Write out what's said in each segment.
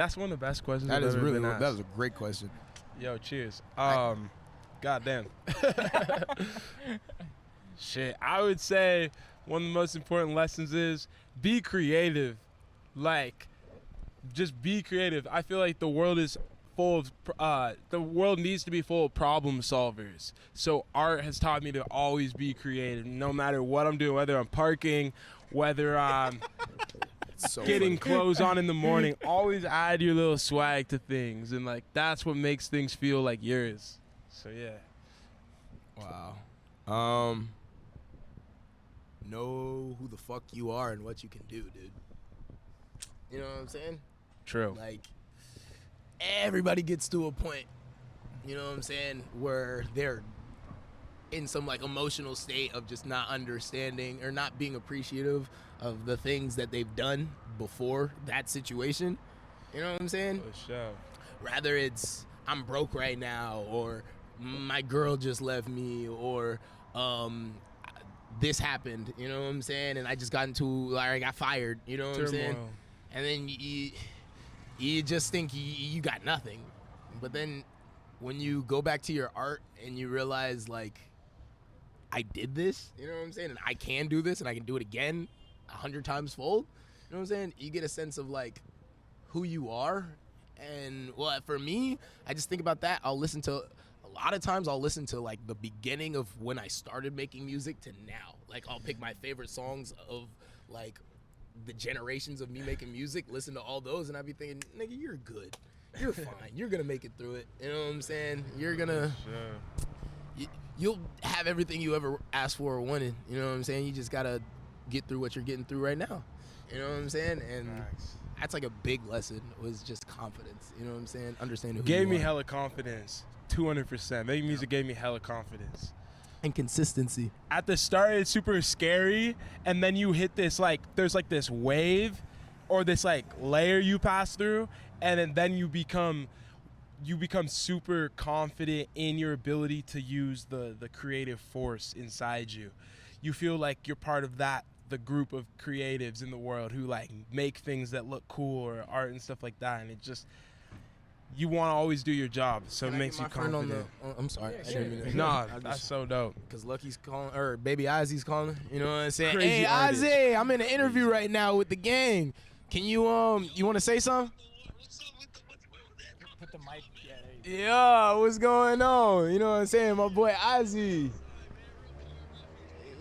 That's one of the best questions. That I've is ever really been asked. that was a great question. Yo, cheers. Goddamn. Shit, I would say one of the most important lessons is be creative. Like, just be creative. I feel like the world is full of, the world needs to be full of problem solvers. So art has taught me to always be creative, no matter what I'm doing, whether I'm parking, whether I'm So getting funny. clothes on in the morning. Always add your little swag to things, and like that's what makes things feel like yours. So yeah. Wow. Know who the fuck you are and what you can do, dude. You know what I'm saying? True. Like, everybody gets to a point, you know what I'm saying, where they're in some like emotional state of just not understanding or not being appreciative of the things that they've done before that situation. You know what I'm saying? For sure. Rather it's I'm broke right now, or my girl just left me, or this happened, you know what I'm saying, and I just got into, like, I got fired, you know what I'm saying, Turmoil. and then you just think you got nothing, but then when you go back to your art and you realize, like, I did this, you know what I'm saying, and I can do this and I can do it again 100 times fold, you know what I'm saying, you get a sense of like who you are. And well, for me, I just think about that. A lot of times I'll listen to like the beginning of when I started making music to now. Like, I'll pick my favorite songs of like the generations of me making music, listen to all those, and I'd be thinking, nigga, you're good, you're fine, you're gonna make it through it, you know what I'm saying, you're gonna you'll have everything you ever asked for or wanted, you know what I'm saying, you just gotta get through what you're getting through right now, you know what I'm saying. And Nice. that's like a big lesson, was just confidence, you know what I'm saying, understanding who Gave you me are. hella confidence. 200%. Making music gave me hella confidence. And consistency. At the start, it's super scary, and then you hit this, like, there's like this wave or this like layer you pass through, and then you become super confident in your ability to use the creative force inside you. You feel like you're part of the group of creatives in the world who like make things that look cool or art and stuff like that, and it just, you want to always do your job, so Can it I makes get you my friend confident. I'm sorry. Yeah, I didn't mean to- Nah, I that's just- so dope. Cause Lucky's calling, or Baby Ozzy's calling. You know what I'm saying? Crazy Hey, artist. Ozzy, I'm in an interview right now with the gang. Can you you want to say something? Put the mic. Yeah, there you Yeah, what's going on? You know what I'm saying? My boy Ozzy.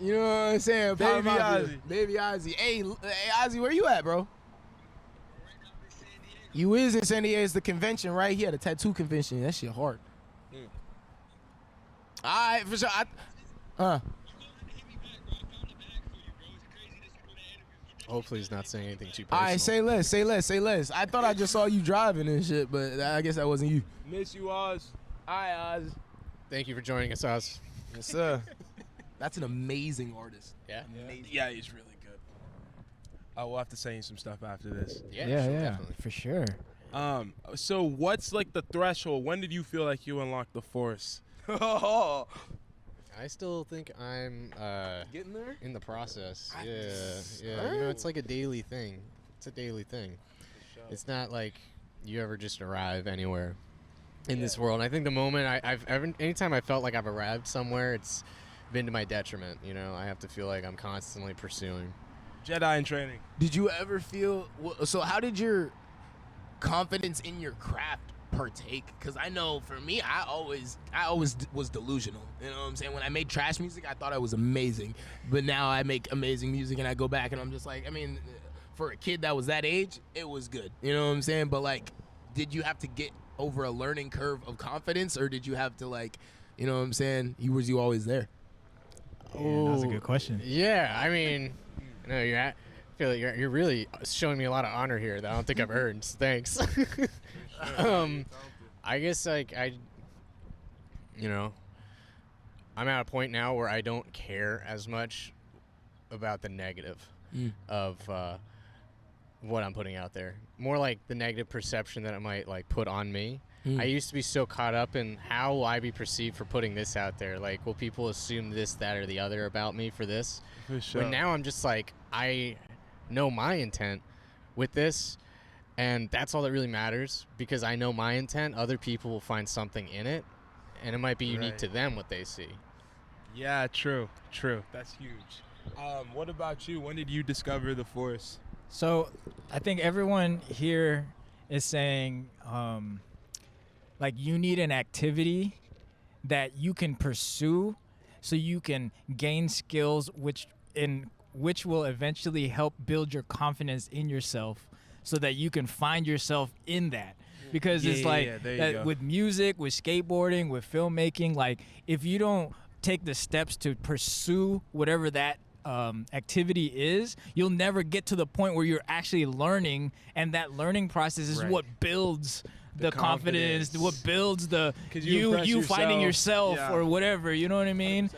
You know what I'm saying? Power Baby Mafia. Ozzy. Baby Ozzy. Hey, Ozzy, where you at, bro? You is in San Diego. It's the convention, right? He had a tattoo convention. That shit hard. All right, for sure. Hopefully he's not saying anything too All personal. right, say less. I thought I just saw you driving and shit, but I guess that wasn't you. Miss you, Oz. All right, Oz. Thank you for joining us, Oz. Yes, sir. That's an amazing artist. Yeah? Yeah, he's really good. We'll have to send you some stuff after this. Yeah, yeah, sure, yeah, definitely. for sure. So what's like the threshold? When did you feel like you unlocked the force? I still think I'm Getting there? in the process. I- Yeah. You know, it's like a daily thing. It's a daily thing. It's not like you ever just arrive anywhere in this world. I think the moment anytime I felt like I've arrived somewhere, it's been to my detriment. You know, I have to feel like I'm constantly pursuing. Jedi in training. Did you ever feel so? How did your confidence in your craft partake? Because I know for me, I always was delusional. You know what I'm saying? When I made trash music, I thought I was amazing, but now I make amazing music, and I go back and I'm just like, I mean, for a kid that was that age, it was good. You know what I'm saying? But like, did you have to get over a learning curve of confidence, or did you have to, like, you know what I'm saying? Was you always there? Yeah, that was a good question. Yeah, I mean, no, I feel like you're really showing me a lot of honor here that I don't think I've earned. So thanks. I guess like I'm at a point now where I don't care as much about the negative of what I'm putting out there. More like the negative perception that it might like put on me. I used to be so caught up in how will I be perceived for putting this out there? Like, will people assume this, that, or the other about me for this? For sure. But now I'm just like, I know my intent with this, And that's all that really matters, because I know my intent. Other people will find something in it, and it might be unique Right. to them what they see. Yeah, true. That's huge. What about you? When did you discover the Force? So I think everyone here is saying, like, you need an activity that you can pursue so you can gain skills which will eventually help build your confidence in yourself so that you can find yourself in that. Because it's like there you that go. with music, with skateboarding, with filmmaking, like if you don't take the steps to pursue whatever that activity is, you'll never get to the point where you're actually learning, and that learning process is Right. what builds the confidence, confidence. what builds the 'Cause you impress you finding yourself. yourself Yeah. or whatever, you know what I mean?